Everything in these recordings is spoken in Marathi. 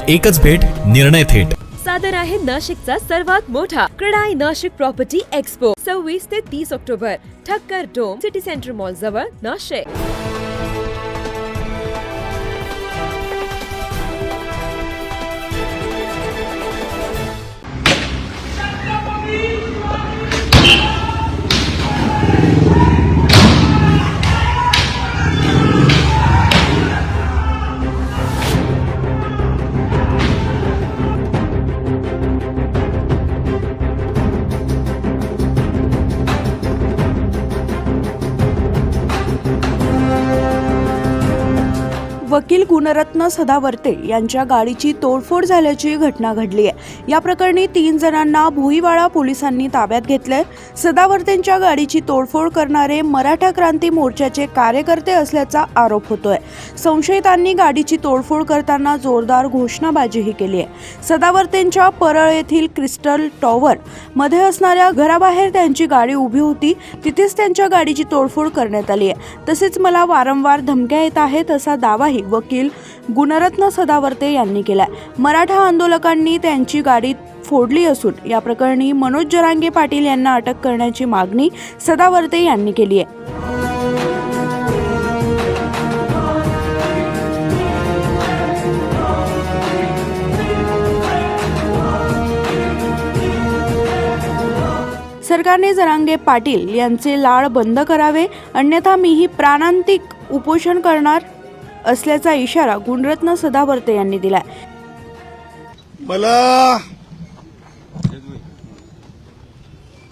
एकच भेट, निर्णय थेट. सादर आहे नाशिकचा सर्वात मोठा क्रेडाई नाशिक प्रॉपर्टी एक्सपो 26 ते 30 October Thakkar dome city centre mall जवळ नाशिक। वकील गुणरत्न सदावर्ते यांच्या गाडीची तोडफोड झाल्याची घटना घडली आहे। या प्रकरणी 3 जणांना भोईवाडा पोलिसांनी ताब्यात घेतलंय। सदावर्तेंच्या गाडीची तोडफोड करणारे मराठा क्रांती मोर्चाचे कार्यकर्ते असल्याचा आरोप होतोय। संशयितांनी गाडीची तोडफोड करताना जोरदार घोषणाबाजीही केली आहे। सदावर्तेंच्या परळ येथील क्रिस्टल टॉवर मध्ये असणाऱ्या घराबाहेर त्यांची गाडी उभी होती, तिथेच त्यांच्या गाडीची तोडफोड करण्यात आली आहे। तसेच मला वारंवार धमक्या येत आहेत असा दावाही वकील गुणरत्न सदावर्ते यांनी केलाय। मराठा आंदोलकांनी त्यांची गाडी फोडली असून या प्रकरणी मनोज जरांगे पाटील यांना अटक करण्याची मागणी सदावर्ते यांनी केली आहे। सरकारने जरांगे पाटील यांचे लाळ बंद करावे, अन्यथा मीही प्राणांतिक उपोषण करणार असल्याचा इशारा गुणरत्न सदावर्ते यांनी दिलाय। मला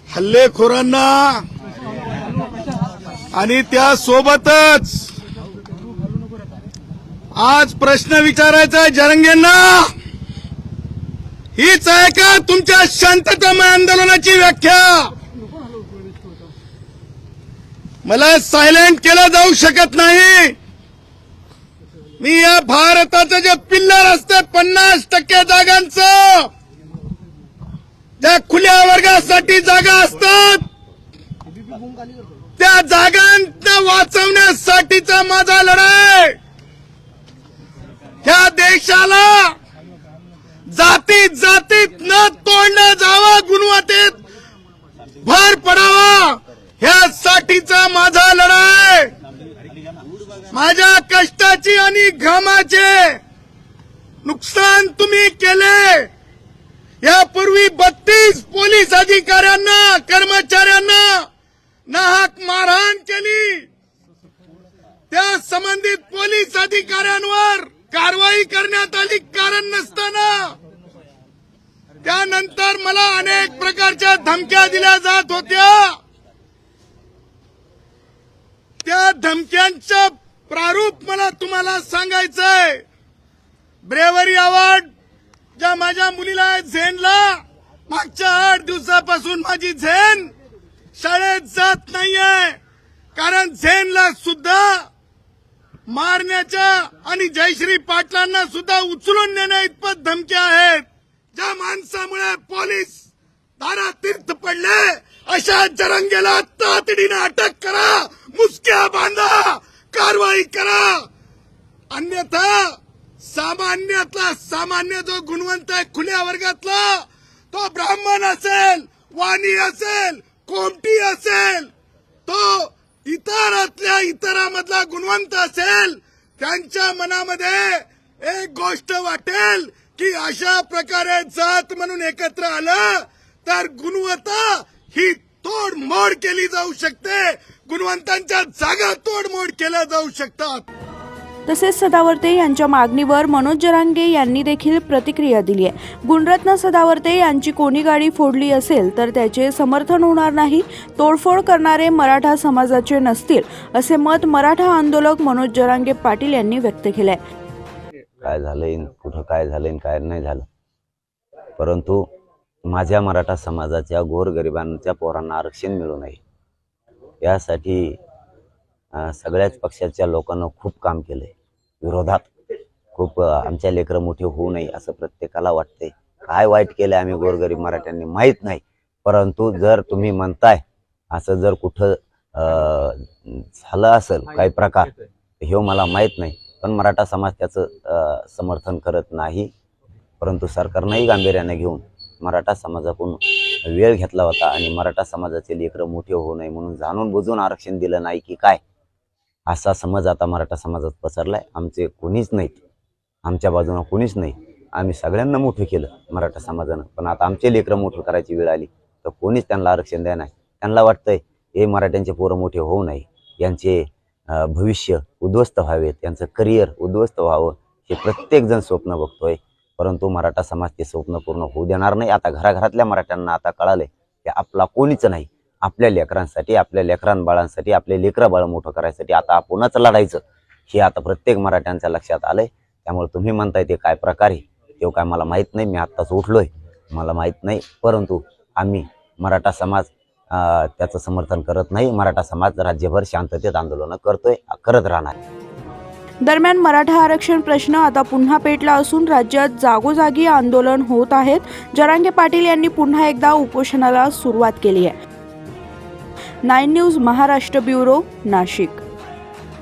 हल्लेखोरांना आणि त्या सोबतच आज प्रश्न विचारायचा जरंगेंना, हीच आहे का तुमच्या शांततामय आंदोलनाची व्याख्या? मला सायलेंट केलं जाऊ शकत नाही। मी या भारताचं जे पिल्लर असते 50% जागांचं, त्या खुल्या वर्गासाठी जागा असतात, त्या जागांना वाचवण्यासाठीचा माझा लढाई। या देशाला जातीत जातीत न तोडलं जावं, गुणवत्तेत भर पडावा, ह्यासाठीचा माझा लढाई। माझ्या कष्टाची आणि घामाचे नुकसान तुम्ही केले। यापूर्वी 32 पोलीस अधिकाऱ्यांना, कर्मचाऱ्यांना नाहक मारहाण केली। त्या संबंधित पोलीस अधिकाऱ्यांवर कारवाई करण्यात आली कारण नसताना। त्यानंतर मला अनेक प्रकारच्या धमक्या दिल्या जात होत्या। त्या धमक्यांचं प्रारूप मला तुम्हाला सांगायचंय। ब्रेवरी अवॉर्ड ज्या माझ्या मुलीला आहे झेनला, मागच्या 8 दिवसापासून माझी झेन शाळेत जात नाहीये, कारण झेनला सुद्धा मारण्याच्या आणि जयश्री पाटलांना सुद्धा उचलून नेण्या इतपत धमक्या आहेत। ज्या माणसामुळे पोलीस दारातीर्थ पडले, अशा जरंगेला तातडीने अटक करा, मुसक्या बांधा, कारवाई करा। अन्यथा सामान्यातला सामान्य जो गुणवंत आहे खुल्या वर्गातला, तो ब्राह्मण असेल, वाणी असेल, कोमटी असेल, तो इतरातल्या इतरामधला गुणवंत असेल, त्यांच्या मनामध्ये एक गोष्ट वाटेल की अशा प्रकारे जात म्हणून एकत्र आलं तर गुणवत्ता ही तोडमोड केली जाऊ शकते, गुणवंतांच्या जागा तोडमोड केल्या जाऊ शकतात। तसेच सदावर्ते यांच्या मागणीवर मनोज जरांगे यांनी देखील प्रतिक्रिया दिली आहे। गुणरत्न सदावर्ते यांची कोणी गाडी फोडली असेल तर त्याचे समर्थन होणार नाही, तोडफोड करणारे मराठा समाजाचे नसतील, असे मत मराठा आंदोलक मनोज जरांगे पाटील यांनी व्यक्त केले आहे। काय झालंय, कुठं काय झालंय, काय नाही झालं, परंतु माझ्या मराठा समाजाच्या गोरगरिबांच्या पोरांना आरक्षण मिळू नये यासाठी सगळ्याच पक्षाच्या लोकांना खूप काम केलंय। विरोधात खूप आमच्या लेकरं मोठे होऊ नये असं प्रत्येकाला वाटतंय। काय वाईट केलंय आम्ही गोरगरीब मराठ्यांनी माहीत नाही, परंतु जर तुम्ही म्हणताय असं जर कुठं झालं असेल काही प्रकार, हे मला माहीत नाही, पण मराठा समाज त्याचं समर्थन करत नाही। परंतु सरकारनंही गांभीर्याने घेऊन मराठा समाजाकडून वेळ घेतला होता आणि मराठा समाजाचे लेकरं मोठे होऊ नये म्हणून जाणून बुजून आरक्षण दिलं नाही की काय, असा समज आता मराठा समाजात पसरलाय. आमचे कोणीच नाहीत, आमच्या बाजूनं कोणीच नाही. आम्ही सगळ्यांना मोठं केलं मराठा समाजानं, पण आता आमचे लेकरं मोठं करायची वेळ आली तर कोणीच त्यांना आरक्षण द्या नाही. त्यांना वाटतंय हे मराठ्यांचे पोरं मोठे होऊ नये, यांचे भविष्य उद्ध्वस्त व्हावेत, यांचं करिअर उद्ध्वस्त व्हावं हे प्रत्येकजण स्वप्न बघतोय. परंतु मराठा समाज ते स्वप्न पूर्ण होऊ देणार नाही. आता घराघरातल्या मराठ्यांना आता कळालंय की आपला कोणीच नाही. आपल्या लेकरांसाठी, आपल्या लेकरांबाळांसाठी, आपले लेकरं बाळ मोठं करायसाठी आता आपणच लढायचं हे आता प्रत्येक मराठ्यांच्या लक्षात आलंय. त्यामुळे तुम्ही म्हणताय ते काय प्रकार आहे ते काय मला माहीत नाही. मी आत्ताच उठलोय, मला माहीत नाही. परंतु आम्ही मराठा समाज त्याचं समर्थन करत नाही. मराठा समाज राज्यभर शांततेत आंदोलनं करत राहणार. दरम्यान मराठा आरक्षण प्रश्न आता पुन्हा पेटला असून राज्यात जागोजागी आंदोलन होत आहेत. जरांगे पाटील यांनी पुन्हा एकदा उपोषणाला सुरुवात केली आहे. 9 न्यूज महाराष्ट्र ब्युरो, नाशिक.